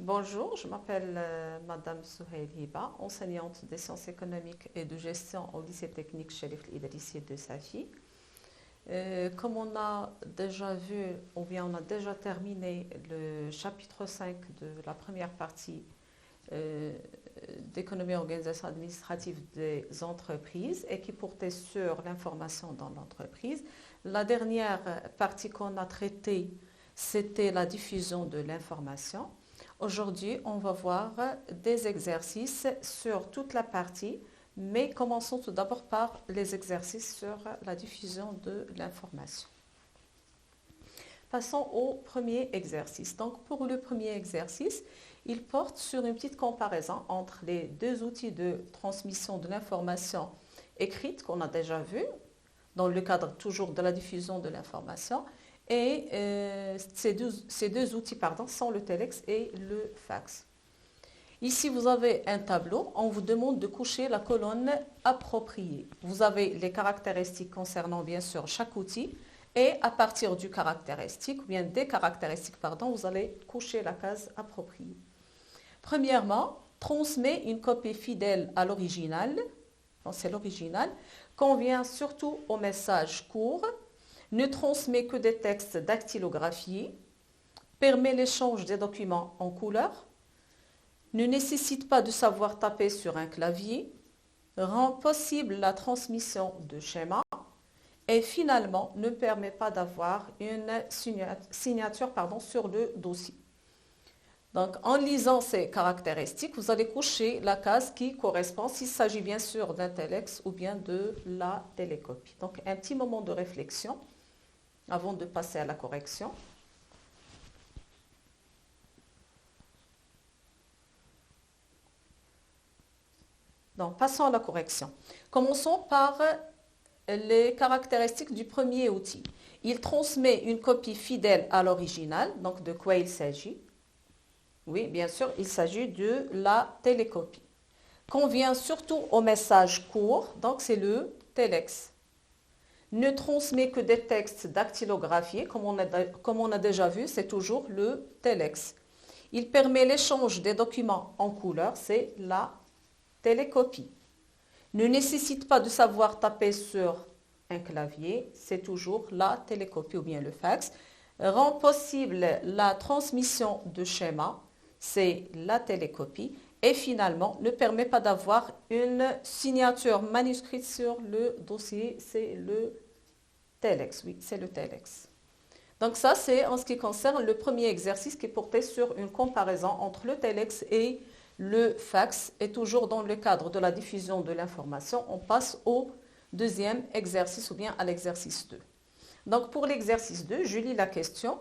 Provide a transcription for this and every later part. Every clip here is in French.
Bonjour, je m'appelle Madame Souhail Hiba, enseignante des sciences économiques et de gestion au lycée technique Cherif El Idrissi de Safi. Comme on a déjà vu, ou bien on a déjà terminé le chapitre 5 de la première partie euh, d'économie et organisation administrative des entreprises et qui portait sur l'information dans l'entreprise, la dernière partie qu'on a traitée, c'était la diffusion de l'information. Aujourd'hui, on va voir des exercices sur toute la partie, mais commençons tout d'abord par les exercices sur la diffusion de l'information. Passons au premier exercice. Donc, pour le premier exercice, il porte sur une petite comparaison entre les deux outils de transmission de l'information écrite qu'on a déjà vu, dans le cadre toujours de la diffusion de l'information, et ces deux outils sont le telex et le fax. Ici, vous avez un tableau. On vous demande de coucher la colonne appropriée. Vous avez les caractéristiques concernant bien sûr chaque outil. Et à partir du caractéristique, ou bien des caractéristiques, vous allez coucher la case appropriée. Premièrement, transmet une copie fidèle à l'original. C'est l'original. Convient surtout au message court. Ne transmet que des textes dactylographiés, permet l'échange des documents en couleur, ne nécessite pas de savoir taper sur un clavier, rend possible la transmission de schémas et finalement ne permet pas d'avoir une signature sur le dossier. Donc, en lisant ces caractéristiques, vous allez coucher la case qui correspond, s'il s'agit bien sûr d'un telex ou bien de la télécopie. Donc, un petit moment de réflexion avant de passer à la correction. Donc, passons à la correction. Commençons par les caractéristiques du premier outil. Il transmet une copie fidèle à l'original. Donc, de quoi il s'agit? Oui, bien sûr, il s'agit de la télécopie. Convient surtout au message court. Donc, c'est le telex. Ne transmet que des textes dactylographiés, comme on a déjà vu, c'est toujours le telex. Il permet l'échange des documents en couleur, c'est la télécopie. Ne nécessite pas de savoir taper sur un clavier, c'est toujours la télécopie ou bien le fax. Rend possible la transmission de schémas, c'est la télécopie. Et finalement, ne permet pas d'avoir une signature manuscrite sur le dossier, c'est le telex. Oui, c'est le telex. Donc ça, c'est en ce qui concerne le premier exercice qui portait sur une comparaison entre le telex et le fax. Et toujours dans le cadre de la diffusion de l'information, on passe au deuxième exercice ou bien à l'exercice 2. Donc pour l'exercice 2, je lis la question.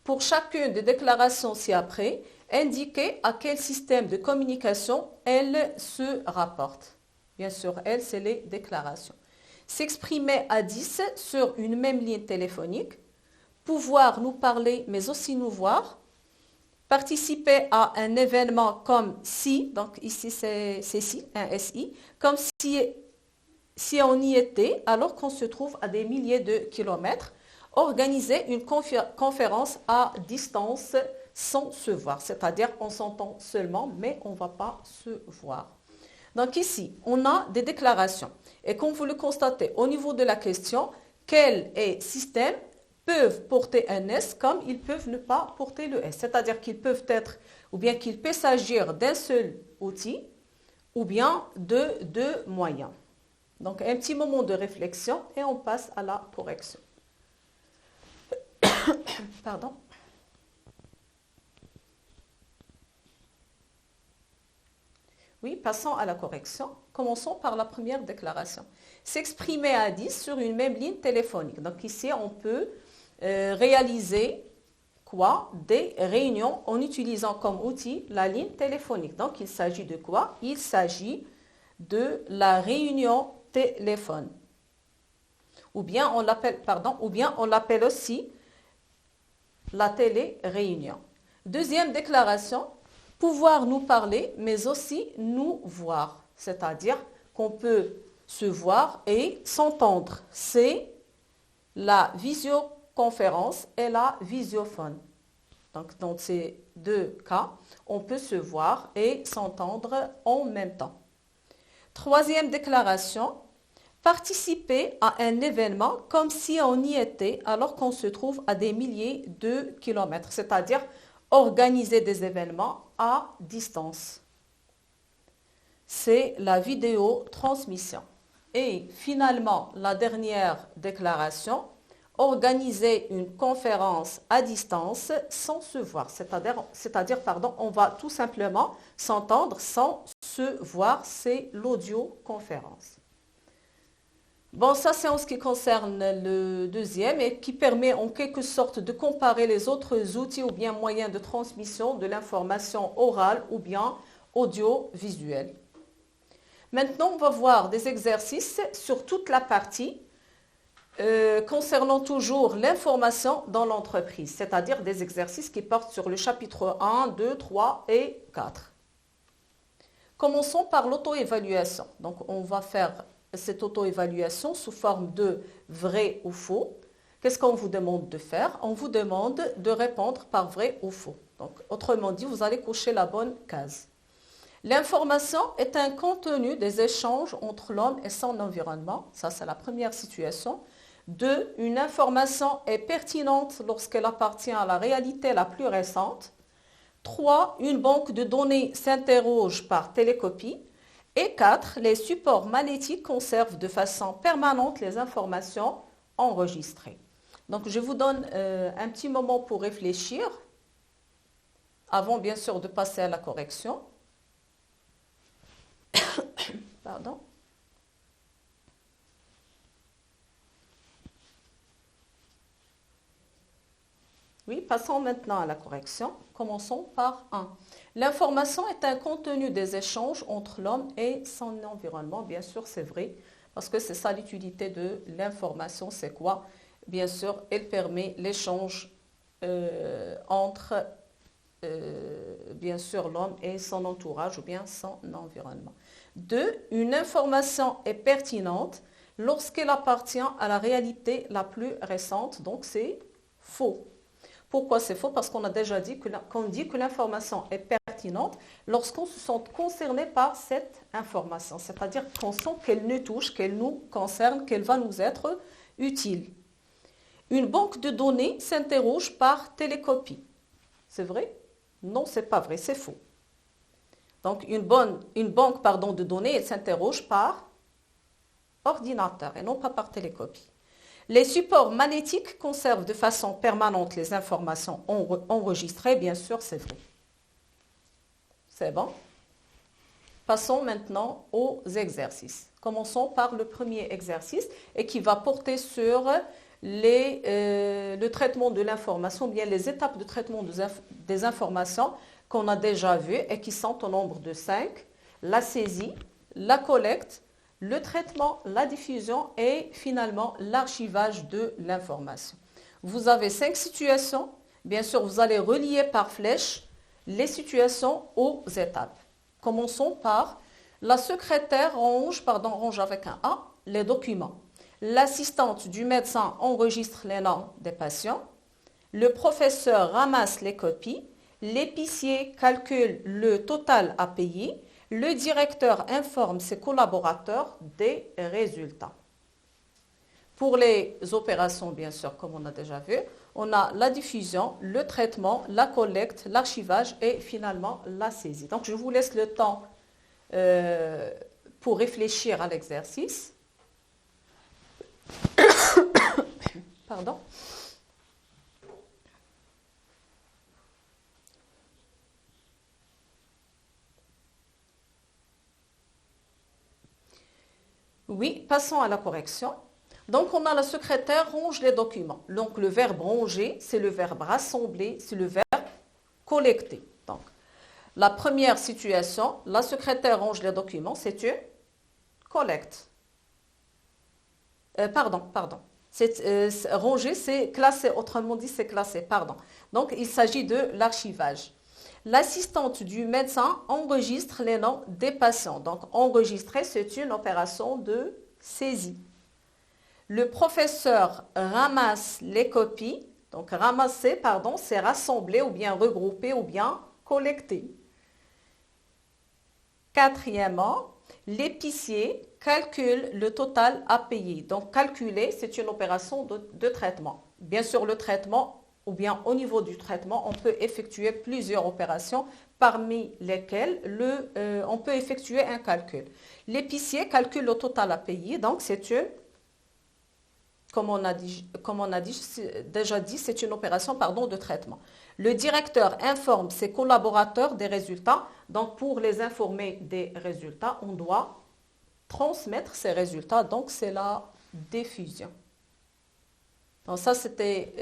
Pour chacune des déclarations ci-après, indiquez à quel système de communication elle se rapporte. Bien sûr, elle, c'est les déclarations. S'exprimer à 10 sur une même ligne téléphonique, pouvoir nous parler mais aussi nous voir, participer à un événement comme si, donc ici c'est si, un SI, comme si on y était alors qu'on se trouve à des milliers de kilomètres, organiser une conférence à distance sans se voir, c'est-à-dire on s'entend seulement mais on ne va pas se voir. Donc ici, on a des déclarations. Et comme vous le constatez au niveau de la question, quel système peuvent porter un S comme ils peuvent ne pas porter le S. C'est-à-dire qu'ils peuvent être, ou bien qu'il peut s'agir d'un seul outil, ou bien de deux moyens. Donc un petit moment de réflexion et on passe à la correction. Pardon. Oui, passons à la correction. Commençons par la première déclaration. S'exprimer à 10 sur une même ligne téléphonique. Donc ici, on peut réaliser quoi? Des réunions en utilisant comme outil la ligne téléphonique. Donc il s'agit de quoi? Il s'agit de la réunion téléphone. Ou bien on l'appelle aussi la télé-réunion. Deuxième déclaration, pouvoir nous parler, mais aussi nous voir. C'est-à-dire qu'on peut se voir et s'entendre. C'est la visioconférence et la visiophone. Donc, dans ces deux cas, on peut se voir et s'entendre en même temps. Troisième déclaration, participer à un événement comme si on y était alors qu'on se trouve à des milliers de kilomètres, c'est-à-dire organiser des événements à distance. C'est la vidéotransmission. Et finalement, la dernière déclaration, organiser une conférence à distance sans se voir. C'est-à-dire, on va tout simplement s'entendre sans se voir. C'est l'audioconférence. Bon, ça c'est en ce qui concerne le deuxième et qui permet en quelque sorte de comparer les autres outils ou bien moyens de transmission de l'information orale ou bien audiovisuelle. Maintenant, on va voir des exercices sur toute la partie concernant toujours l'information dans l'entreprise, c'est-à-dire des exercices qui portent sur le chapitre 1, 2, 3 et 4. Commençons par l'auto-évaluation. Donc, on va faire cette auto-évaluation sous forme de vrai ou faux. Qu'est-ce qu'on vous demande de faire? On vous demande de répondre par vrai ou faux. Donc, autrement dit, vous allez cocher la bonne case. L'information est un contenu des échanges entre l'homme et son environnement. Ça, c'est la première situation. 2. Une information est pertinente lorsqu'elle appartient à la réalité la plus récente. 3. Une banque de données s'interroge par télécopie. Et 4. Les supports magnétiques conservent de façon permanente les informations enregistrées. Donc, je vous donne un petit moment pour réfléchir, avant bien sûr de passer à la correction. Pardon. Oui, passons maintenant à la correction. Commençons par 1. L'information est un contenu des échanges entre l'homme et son environnement. Bien sûr, c'est vrai, parce que c'est ça l'utilité de l'information. C'est quoi? Bien sûr, elle permet l'échange entre bien sûr l'homme et son entourage ou bien son environnement. 2. Une information est pertinente lorsqu'elle appartient à la réalité la plus récente. Donc, c'est faux. Pourquoi c'est faux? Parce qu'on a déjà dit qu'on dit que l'information est pertinente lorsqu'on se sent concerné par cette information. C'est-à-dire qu'on sent qu'elle nous touche, qu'elle nous concerne, qu'elle va nous être utile. Une banque de données s'interroge par télécopie. C'est vrai? Non, c'est pas vrai, c'est faux. Donc, une banque de données, elle s'interroge par ordinateur et non pas par télécopie. Les supports magnétiques conservent de façon permanente les informations enregistrées. Bien sûr, c'est vrai. C'est bon. Passons maintenant aux exercices. Commençons par le premier exercice et qui va porter sur le traitement de l'information, bien les étapes de traitement des informations qu'on a déjà vues et qui sont au nombre de 5. La saisie, la collecte, le traitement, la diffusion et finalement l'archivage de l'information. Vous avez 5 situations. Bien sûr, vous allez relier par flèche les situations aux étapes. Commençons par la secrétaire range avec un A, les documents. L'assistante du médecin enregistre les noms des patients. Le professeur ramasse les copies. L'épicier calcule le total à payer. Le directeur informe ses collaborateurs des résultats. Pour les opérations, bien sûr, comme on a déjà vu, on a la diffusion, le traitement, la collecte, l'archivage et finalement la saisie. Donc, je vous laisse le temps pour réfléchir à l'exercice. Pardon. Oui, passons à la correction. Donc, on a la secrétaire range les documents. Donc, le verbe ranger, c'est le verbe rassembler, c'est le verbe collecter. Donc, la première situation, la secrétaire range les documents, c'est une collecte. Pardon. Ranger, c'est classer, autrement dit, c'est classer, pardon. Donc, il s'agit de l'archivage. L'assistante du médecin enregistre les noms des patients. Donc, enregistrer, c'est une opération de saisie. Le professeur ramasse les copies. Donc ramasser, pardon, c'est rassembler ou bien regrouper ou bien collecter. Quatrièmement, l'épicier calcule le total à payer. Donc calculer, c'est une opération de traitement. Bien sûr, le traitement, ou bien au niveau du traitement, on peut effectuer plusieurs opérations, parmi lesquelles on peut effectuer un calcul. L'épicier calcule le total à payer, donc c'est une, comme on a déjà dit, c'est une opération de traitement. Le directeur informe ses collaborateurs des résultats. Donc pour les informer des résultats, on doit transmettre ces résultats. Donc c'est la diffusion. Donc ça, c'était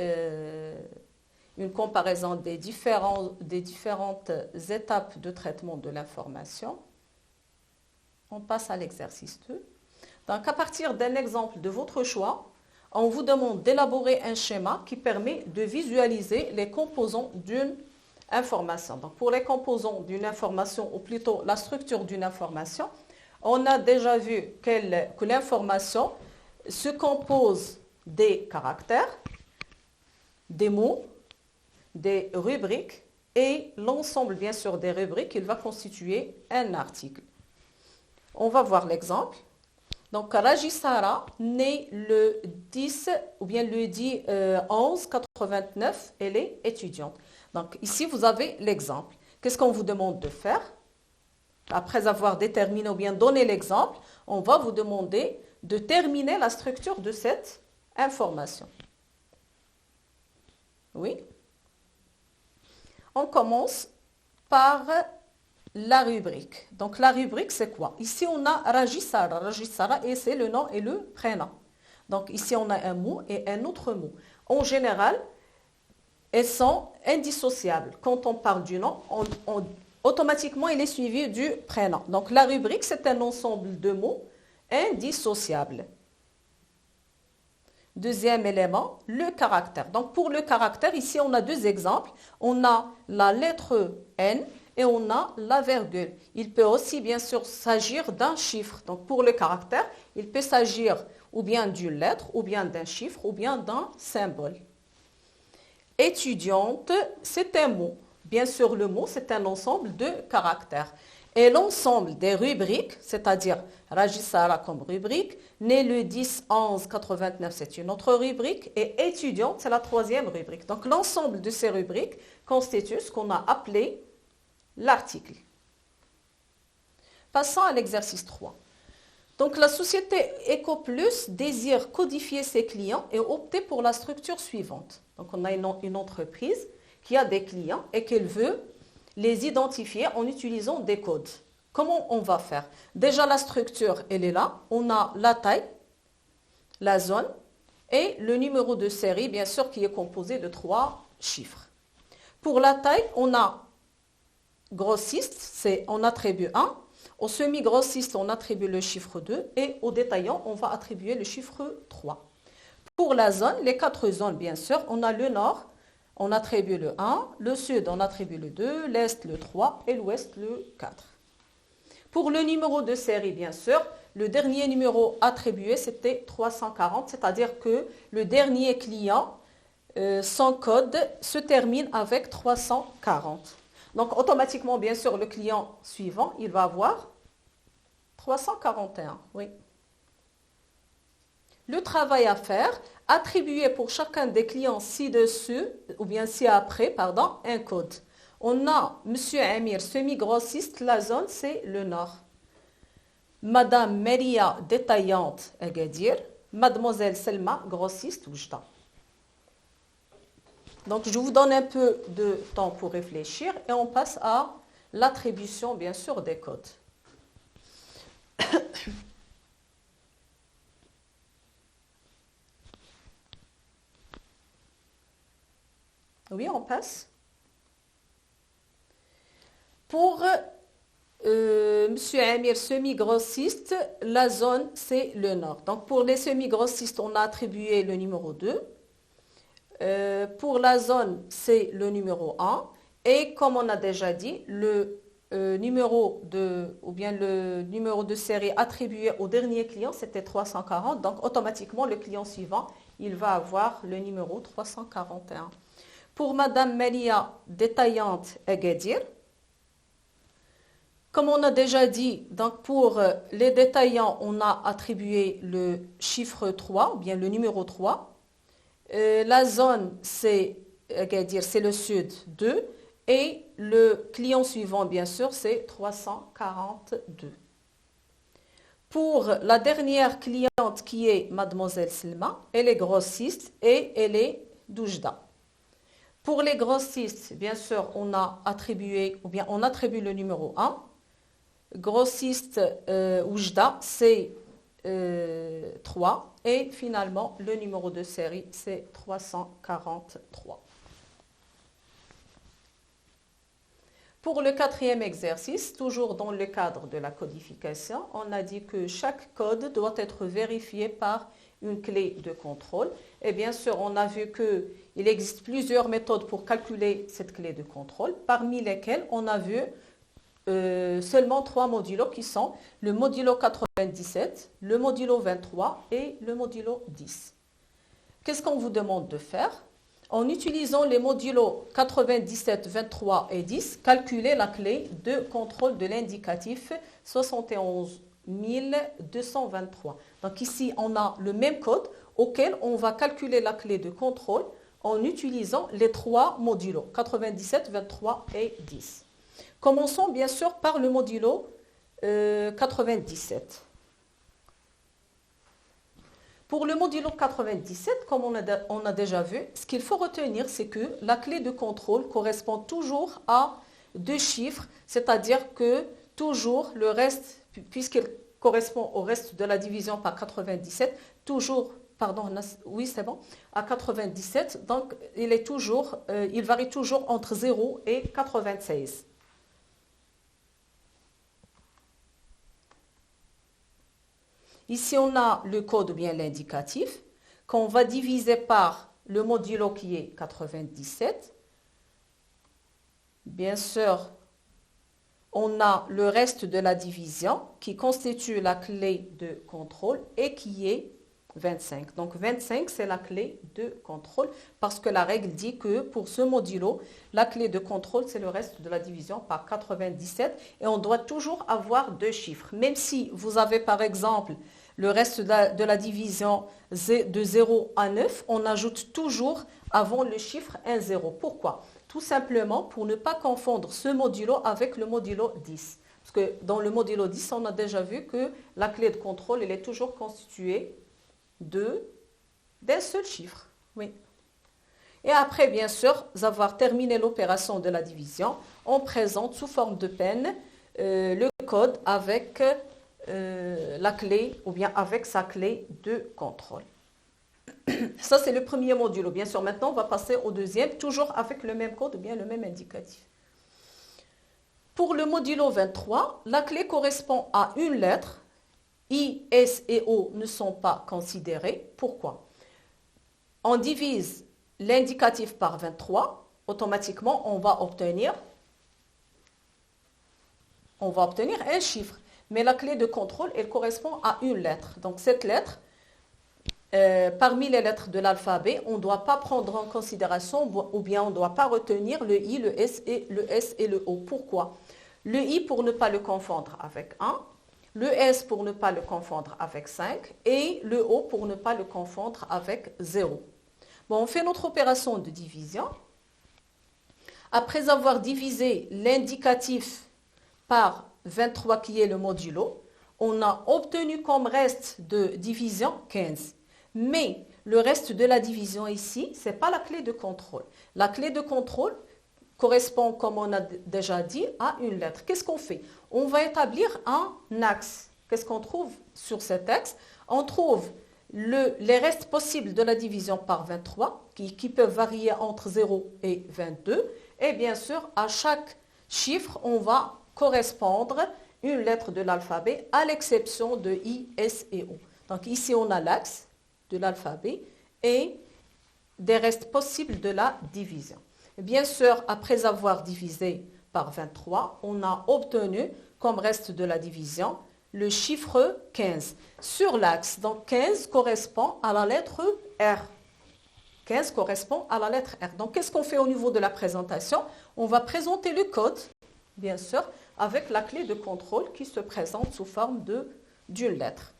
une comparaison des différentes étapes de traitement de l'information. On passe à l'exercice 2. Donc à partir d'un exemple de votre choix, on vous demande d'élaborer un schéma qui permet de visualiser les composants d'une information. Donc pour les composants d'une information, ou plutôt la structure d'une information, on a déjà vu que l'information se compose des caractères, des mots, des rubriques et l'ensemble bien sûr des rubriques, il va constituer un article. On va voir l'exemple. Donc Rajisara, née le 10 ou bien le 10 11 89, elle est étudiante. Donc ici vous avez l'exemple. Qu'est-ce qu'on vous demande de faire? Après avoir déterminé ou bien donné l'exemple, on va vous demander de terminer la structure de cette information. Oui. On commence par la rubrique. Donc la rubrique, c'est quoi? Ici, on a Rajisara. Rajisara, et c'est le nom et le prénom. Donc ici, on a un mot et un autre mot. En général, elles sont indissociables. Quand on parle du nom, automatiquement, il est suivi du prénom. Donc la rubrique, c'est un ensemble de mots indissociables. Deuxième élément, le caractère. Donc pour le caractère, ici, on a deux exemples. On a la lettre N et on a la virgule. Il peut aussi bien sûr s'agir d'un chiffre. Donc pour le caractère, il peut s'agir ou bien d'une lettre, ou bien d'un chiffre, ou bien d'un symbole. Étudiante, c'est un mot. Bien sûr, le mot, c'est un ensemble de caractères. Et l'ensemble des rubriques, c'est-à-dire Rajisara comme rubrique, né le 10-11-89, c'est une autre rubrique, et étudiante, c'est la troisième rubrique. Donc l'ensemble de ces rubriques constitue ce qu'on a appelé l'article. Passons à l'exercice 3. Donc la société EcoPlus désire codifier ses clients et opter pour la structure suivante. Donc on a une entreprise qui a des clients et qu'elle veut les identifier en utilisant des codes. Comment on va faire? Déjà la structure, elle est là. On a la taille, la zone et le numéro de série, bien sûr, qui est composé de 3 chiffres. Pour la taille, on a grossiste, on attribue 1. Au semi-grossiste, on attribue le chiffre 2 et au détaillant, on va attribuer le chiffre 3. Pour la zone, les 4 zones, bien sûr, on a le nord, on attribue le 1, le sud, on attribue le 2, l'est, le 3 et l'ouest, le 4. Pour le numéro de série, bien sûr, le dernier numéro attribué, c'était 340, c'est-à-dire que le dernier client, son code se termine avec 340. Donc, automatiquement, bien sûr, le client suivant, il va avoir 341. Oui. Le travail à faire, attribuer pour chacun des clients ci-dessus, ou bien ci-après, pardon, un code. On a M. Amir, semi-grossiste, la zone, c'est le nord. Madame Maria, détaillante, Agadir. Mademoiselle Selma, grossiste, Oujda. Donc, je vous donne un peu de temps pour réfléchir et on passe à l'attribution, bien sûr, des codes. Oui, on passe. Pour M. Amir, semi-grossiste, la zone, c'est le nord. Donc, pour les semi-grossistes, on a attribué le numéro 2. Pour la zone, c'est le numéro 1. Et comme on a déjà dit, le numéro de série attribué au dernier client, c'était 340. Donc, automatiquement, le client suivant, il va avoir le numéro 341. Pour Madame Melia, détaillante Agadir, comme on a déjà dit, donc pour les détaillants, on a attribué le chiffre 3, ou bien le numéro 3. La zone, c'est Agadir, c'est le sud 2. Et le client suivant, bien sûr, c'est 342. Pour la dernière cliente qui est Mademoiselle Selma, elle est grossiste et elle est d'Oujda. Pour les grossistes, bien sûr, on attribue le numéro 1. Grossiste Oujda, c'est 3. Et finalement, le numéro de série, c'est 343. Pour le quatrième exercice, toujours dans le cadre de la codification, on a dit que chaque code doit être vérifié par une clé de contrôle. Et bien sûr, on a vu qu'il existe plusieurs méthodes pour calculer cette clé de contrôle, parmi lesquelles on a vu seulement 3 modulos qui sont le modulo 97, le modulo 23 et le modulo 10. Qu'est-ce qu'on vous demande de faire? En utilisant les modulos 97, 23 et 10, calculez la clé de contrôle de l'indicatif 71 223. Donc ici, on a le même code auquel on va calculer la clé de contrôle en utilisant les 3 modulos 97, 23 et 10. Commençons bien sûr par le modulo 97. Pour le modulo 97, comme on a déjà vu, ce qu'il faut retenir, c'est que la clé de contrôle correspond toujours à 2 chiffres, c'est-à-dire que toujours le reste, puisqu'il correspond au reste de la division par 97, à 97, donc il varie toujours entre 0 et 96. Ici, on a le code ou bien l'indicatif qu'on va diviser par le modulo qui est 97. Bien sûr, on a le reste de la division qui constitue la clé de contrôle et qui est 25. Donc 25, c'est la clé de contrôle parce que la règle dit que pour ce modulo, la clé de contrôle, c'est le reste de la division par 97 et on doit toujours avoir 2 chiffres. Même si vous avez par exemple le reste de la division de 0 à 9, on ajoute toujours avant le chiffre un 0. Pourquoi? Tout simplement pour ne pas confondre ce modulo avec le modulo 10. Parce que dans le modulo 10, on a déjà vu que la clé de contrôle, elle est toujours constituée d'un seul chiffre. Oui. Et après, bien sûr, avoir terminé l'opération de la division, on présente sous forme de peine le code avec la clé ou bien avec sa clé de contrôle. Ça, c'est le premier modulo. Bien sûr, maintenant, on va passer au deuxième, toujours avec le même code ou bien le même indicatif. Pour le modulo 23, la clé correspond à une lettre. I, S et O ne sont pas considérés. Pourquoi? On divise l'indicatif par 23. Automatiquement, on va obtenir un chiffre. Mais la clé de contrôle, elle correspond à une lettre. Donc, cette lettre, parmi les lettres de l'alphabet, on ne doit pas prendre en considération ou bien on ne doit pas retenir le I, le S et le O. Pourquoi? Le I pour ne pas le confondre avec 1, le S pour ne pas le confondre avec 5 et le O pour ne pas le confondre avec 0. Bon, on fait notre opération de division. Après avoir divisé l'indicatif par 23 qui est le modulo, on a obtenu comme reste de division 15. Mais le reste de la division ici, ce n'est pas la clé de contrôle. La clé de contrôle correspond, comme on a déjà dit, à une lettre. Qu'est-ce qu'on fait? On va établir un axe. Qu'est-ce qu'on trouve sur cet axe? On trouve les restes possibles de la division par 23, qui peuvent varier entre 0 et 22. Et bien sûr, à chaque chiffre, on va correspondre une lettre de l'alphabet, à l'exception de I, S et O. Donc ici, on a l'axe de l'alphabet et des restes possibles de la division. Bien sûr, après avoir divisé par 23, on a obtenu comme reste de la division le chiffre 15 sur l'axe. Donc 15 correspond à la lettre R. 15 correspond à la lettre R. Donc qu'est-ce qu'on fait au niveau de la présentation? On va présenter le code, bien sûr, avec la clé de contrôle qui se présente sous forme d'une lettre.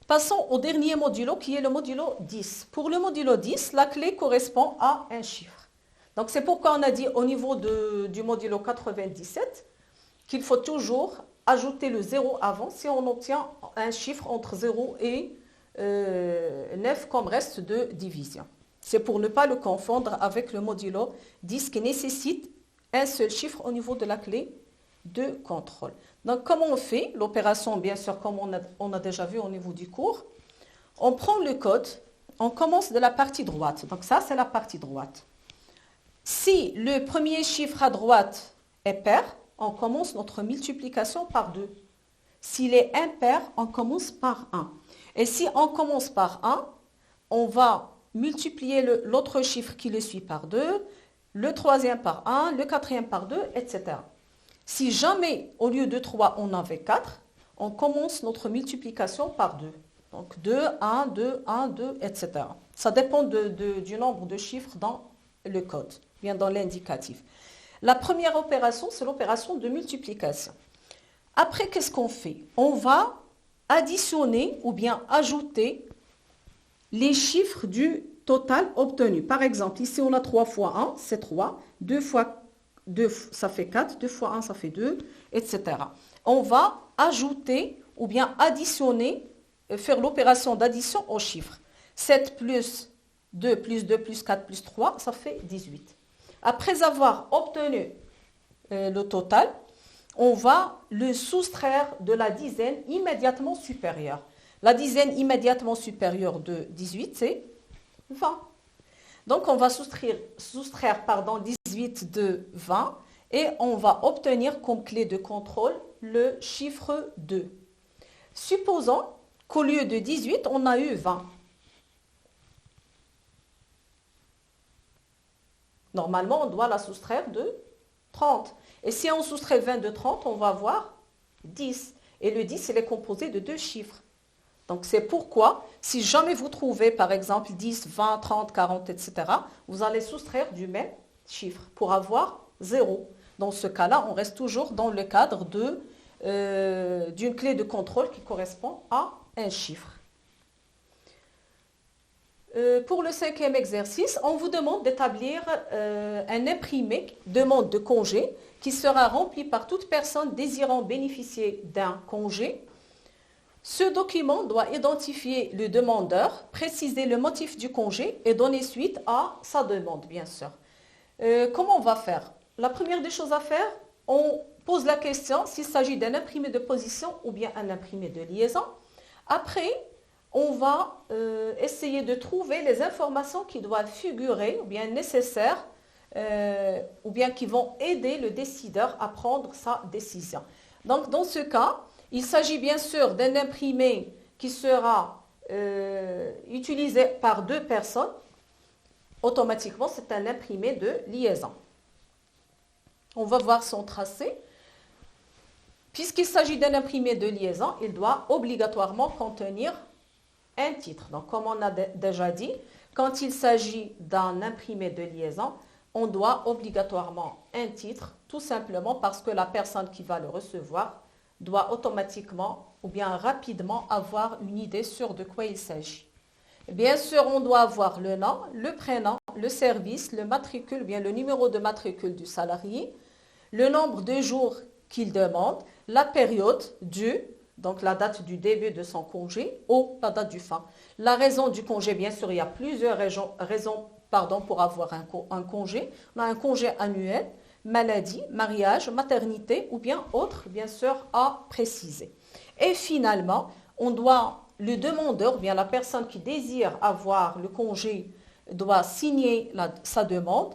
Passons au dernier modulo qui est le modulo 10. Pour le modulo 10, la clé correspond à un chiffre. Donc c'est pourquoi on a dit au niveau du modulo 97 qu'il faut toujours ajouter le 0 avant si on obtient un chiffre entre 0 et 9 comme reste de division. C'est pour ne pas le confondre avec le modulo 10 qui nécessite un seul chiffre au niveau de la clé de contrôle. Donc, comment on fait l'opération? Bien sûr, comme on a déjà vu au niveau du cours. On prend le code, on commence de la partie droite. Donc, ça, c'est la partie droite. Si le premier chiffre à droite est pair, on commence notre multiplication par 2. S'il est impair, on commence par 1. Et si on commence par 1, on va multiplier l'autre chiffre qui le suit par 2, le troisième par 1, le quatrième par 2, etc. Si jamais, au lieu de 3, on avait 4, on commence notre multiplication par 2. Donc 2, 1, 2, 1, 2, etc. Ça dépend du nombre de chiffres dans le code, bien dans l'indicatif. La première opération, c'est l'opération de multiplication. Après, qu'est-ce qu'on fait? On va additionner ou bien ajouter les chiffres du total obtenu. Par exemple, ici, on a 3 fois 1, c'est 3. 2 fois 2, ça fait 4. 2 fois 1, ça fait 2, etc. On va ajouter ou bien additionner, faire l'opération d'addition aux chiffres. 7 plus 2 plus 2 plus 4 plus 3, ça fait 18. Après avoir obtenu le total, on va le soustraire de la dizaine immédiatement supérieure. La dizaine immédiatement supérieure de 18, c'est 20. Donc, on va soustraire 18 de 20 et on va obtenir comme clé de contrôle le chiffre 2. Supposons qu'au lieu de 18, on a eu 20. Normalement, on doit la soustraire de 30. Et si on soustrait 20 de 30, on va avoir 10. Et le 10, il est composé de 2 chiffres. Donc, c'est pourquoi, si jamais vous trouvez, par exemple, 10, 20, 30, 40, etc., vous allez soustraire du même chiffre pour avoir 0. Dans ce cas-là, on reste toujours dans le cadre d'une clé de contrôle qui correspond à un chiffre. Pour le 5e exercice, on vous demande d'établir un imprimé demande de congé qui sera rempli par toute personne désirant bénéficier d'un congé. Ce document doit identifier le demandeur, préciser le motif du congé et donner suite à sa demande, bien sûr. Comment on va faire? La première des choses à faire, on pose la question s'il s'agit d'un imprimé de position ou bien un imprimé de liaison. Après, on va essayer de trouver les informations qui doivent figurer ou bien nécessaires ou bien qui vont aider le décideur à prendre sa décision. Donc, dans ce cas, il s'agit bien sûr d'un imprimé qui sera utilisé par 2 personnes. Automatiquement, c'est un imprimé de liaison. On va voir son tracé. Puisqu'il s'agit d'un imprimé de liaison, il doit obligatoirement contenir un titre. Donc, comme on a déjà dit, quand il s'agit d'un imprimé de liaison, on doit obligatoirement un titre, tout simplement parce que la personne qui va le recevoir doit automatiquement ou bien rapidement avoir une idée sur de quoi il s'agit. Bien sûr, on doit avoir le nom, le prénom, le service, le matricule, bien le numéro de matricule du salarié, le nombre de jours qu'il demande, la période due, donc la date du début de son congé ou la date du fin. La raison du congé, bien sûr, il y a plusieurs raisons pour avoir un congé. On a un congé annuel, maladie, mariage, maternité ou bien autre, bien sûr, à préciser. Et finalement, le demandeur, bien la personne qui désire avoir le congé, doit signer sa demande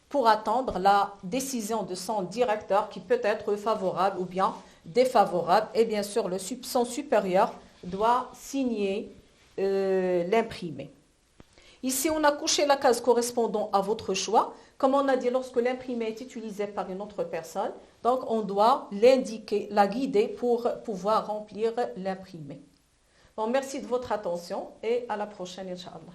pour attendre la décision de son directeur qui peut être favorable ou bien défavorable. Et bien sûr, son supérieur doit signer l'imprimé. Ici, on a couché la case correspondant à votre choix. Comme on a dit, lorsque l'imprimé est utilisé par une autre personne, donc on doit l'indiquer, la guider pour pouvoir remplir l'imprimé. Bon, merci de votre attention et à la prochaine, Inch'Allah.